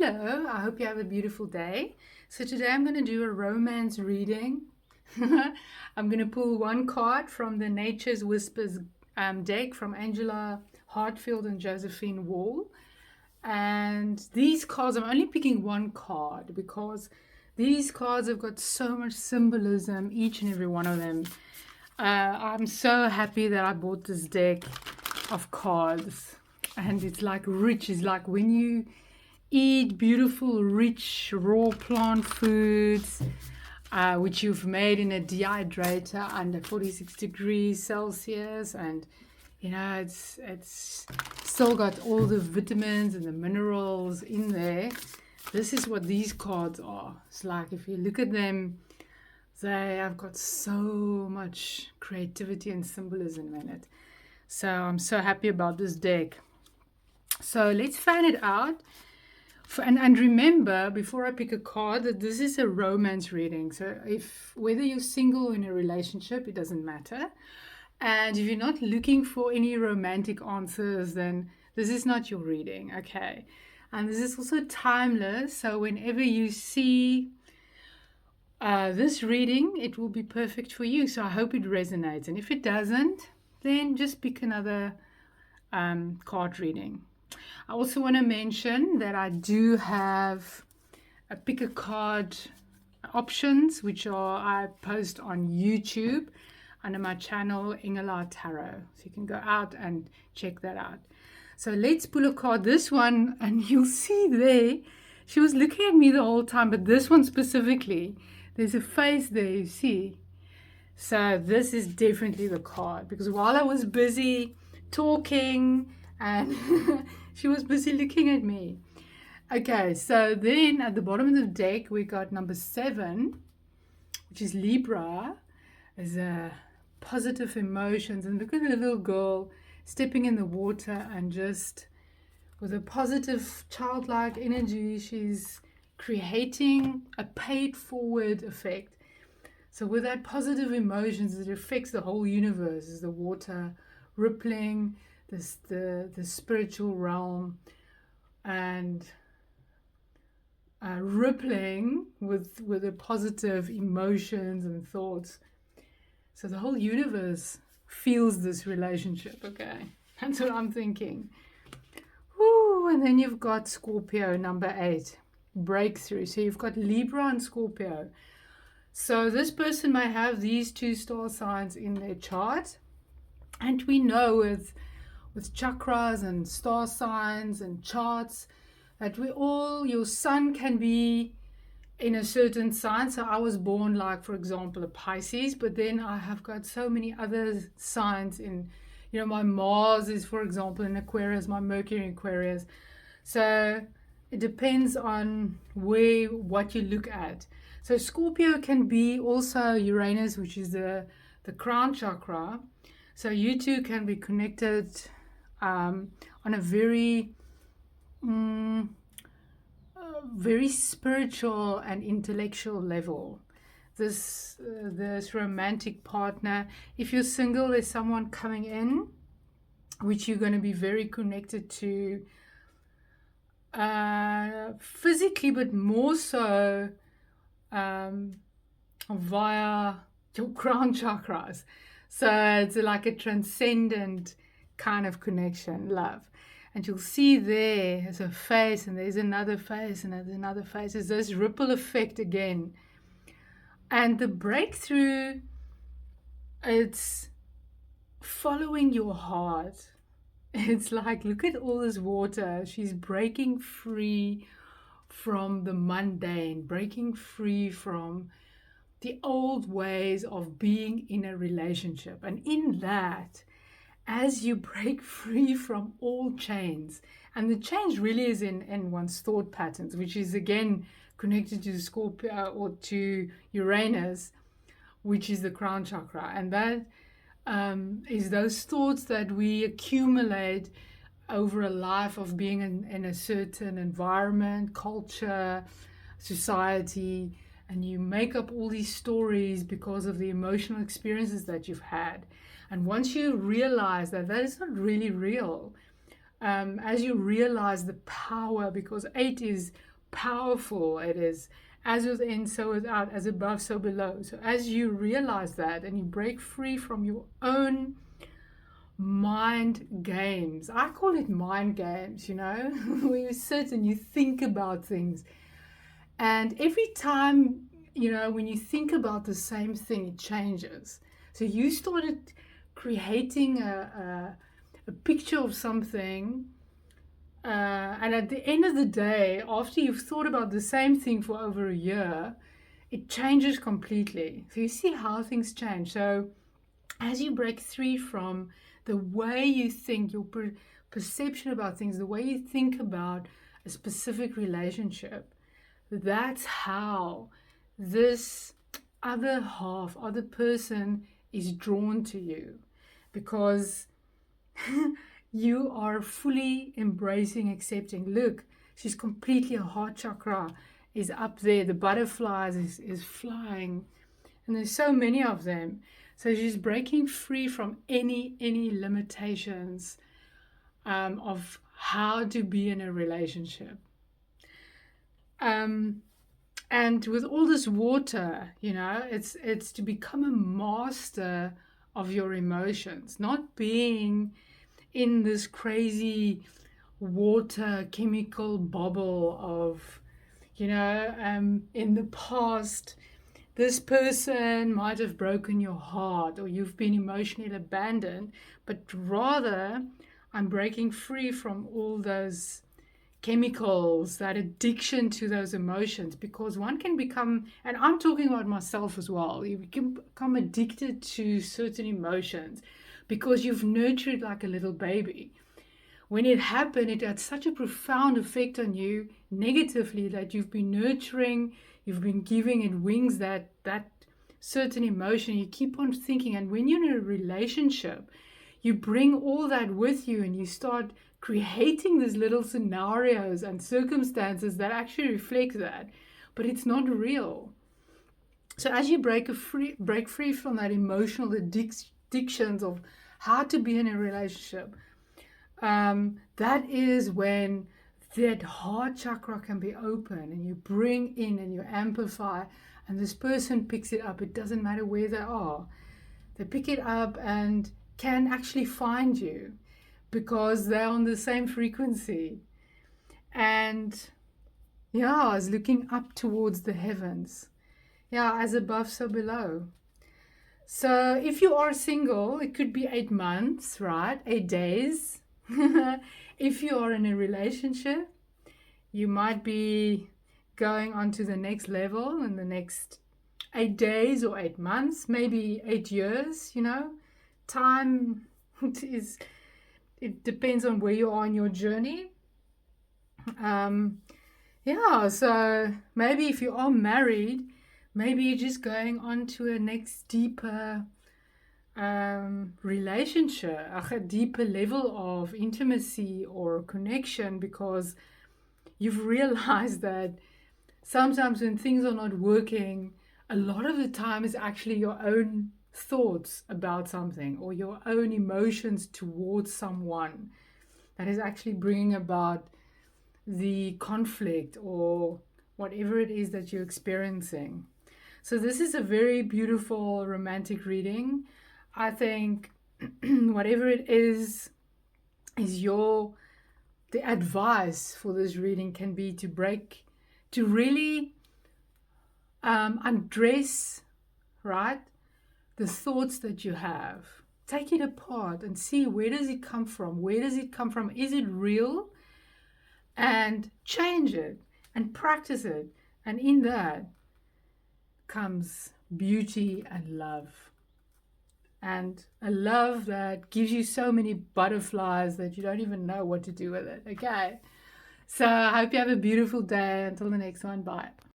Hello, I hope you have a beautiful day. So today I'm going to do a romance reading. I'm going to pull one card from the Nature's Whispers deck from Angela Hartfield and Josephine Wall. And these cards, I'm only picking one card because these cards have got so much symbolism, each and every one of them. I'm so happy that I bought this deck of cards. And it's like rich. It's like when you eat beautiful, rich, raw plant foods, which you've made in a dehydrator under 46 degrees Celsius, and it's still got all the vitamins and the minerals in there. This is what these cards are. It's like if you look at them, they have got so much creativity and symbolism in it. So I'm so happy about this deck. So let's find it out. And remember, before I pick a card, that this is a romance reading. So whether you're single or in a relationship, it doesn't matter. And if you're not looking for any romantic answers, then this is not your reading, okay? And this is also timeless. So whenever you see this reading, it will be perfect for you. So I hope it resonates. And if it doesn't, then just pick another card reading. I also want to mention that I do have a pick a card options, which I post on YouTube under my channel Ingela Tarot. So you can go out and check that out. So let's pull a card. This one, and you'll see there, she was looking at me the whole time, but this one specifically, there's a face there, you see. So this is definitely the card, because while I was busy talking and she was busy looking at me. Okay, so then at the bottom of the deck, we got number 7, which is Libra, as positive emotions. And look at the little girl stepping in the water and just with a positive childlike energy, she's creating a paid forward effect. So with that positive emotions, it affects the whole universe. Is the water rippling, the spiritual realm, and rippling with the positive emotions and thoughts. So the whole universe feels this relationship, okay? That's what I'm thinking. Woo, and then you've got Scorpio, number 8, breakthrough. So you've got Libra and Scorpio. So this person may have these 2 star signs in their chart. And we know with chakras and star signs and charts that your sun can be in a certain sign. So I was born, like, for example, a Pisces, but then I have got so many other signs in, my Mars is, for example, in Aquarius, my Mercury in Aquarius. So it depends on what you look at. So Scorpio can be also Uranus, which is the crown chakra. So you two can be connected on a very, very spiritual and intellectual level. This romantic partner. If you're single, there's someone coming in, which you're going to be very connected to physically, but more so via your crown chakras. So it's like a transcendent kind of connection, love. And you'll see there's a face, and there's another face, and there's another face. It's this ripple effect again. And the breakthrough, it's following your heart. It's like, look at all this water. She's breaking free from the mundane, breaking free from the old ways of being in a relationship. And in that, as you break free from all chains, and the change really is in one's thought patterns, which is again connected to Scorpio or to Uranus, which is the crown chakra. And that is those thoughts that we accumulate over a life of being in a certain environment, culture, society, and you make up all these stories because of the emotional experiences that you've had. And once you realize that is not really real, as you realize the power, because 8 is powerful it is. As within, so without, as above, so below. So as you realize that and you break free from your own mind games, I call it mind games, where you sit and you think about things. And every time, when you think about the same thing, it changes. So you started creating a picture of something. And at the end of the day, after you've thought about the same thing for over a year, it changes completely. So you see how things change. So as you break free from the way you think, your perception about things, the way you think about a specific relationship, that's how this other person is drawn to you, because you are fully embracing, accepting. Look, she's completely, her heart chakra is up there, the butterflies is flying, and there's so many of them. So she's breaking free from any limitations of how to be in a relationship. And with all this water, it's to become a master of your emotions, not being in this crazy water chemical bubble of, in the past, this person might have broken your heart or you've been emotionally abandoned, but rather I'm breaking free from all those chemicals, that addiction to those emotions, because one can become, and I'm talking about myself as well, you can become addicted to certain emotions because you've nurtured like a little baby. When it happened, it had such a profound effect on you negatively that you've been nurturing, you've been giving it wings, that certain emotion, you keep on thinking. And when you're in a relationship, you bring all that with you and you start creating these little scenarios and circumstances that actually reflect that, but it's not real. So as you break free from that emotional addictions of how to be in a relationship, that is when that heart chakra can be open and you bring in and you amplify, and this person picks it up. It doesn't matter where they are. They pick it up and can actually find you because they're on the same frequency. And is looking up towards the heavens. As above, so below. So if you are single, it could be 8 months, right? 8 days. If you are in a relationship, you might be going on to the next level in the next 8 days or 8 months, maybe 8 years, Time it depends on where you are in your journey. So maybe if you are married, maybe you're just going on to a next deeper relationship, a deeper level of intimacy or connection, because you've realized that sometimes when things are not working, a lot of the time is actually your own thoughts about something or your own emotions towards someone that is actually bringing about the conflict or whatever it is that you're experiencing. So this is a very beautiful romantic reading. I think whatever it is the advice for this reading can be to really undress, right, the thoughts that you have. Take it apart and see, where does it come from? Where does it come from? Is it real? And change it and practice it. And in that comes beauty and love. And a love that gives you so many butterflies that you don't even know what to do with it. Okay. So I hope you have a beautiful day. Until the next one. Bye.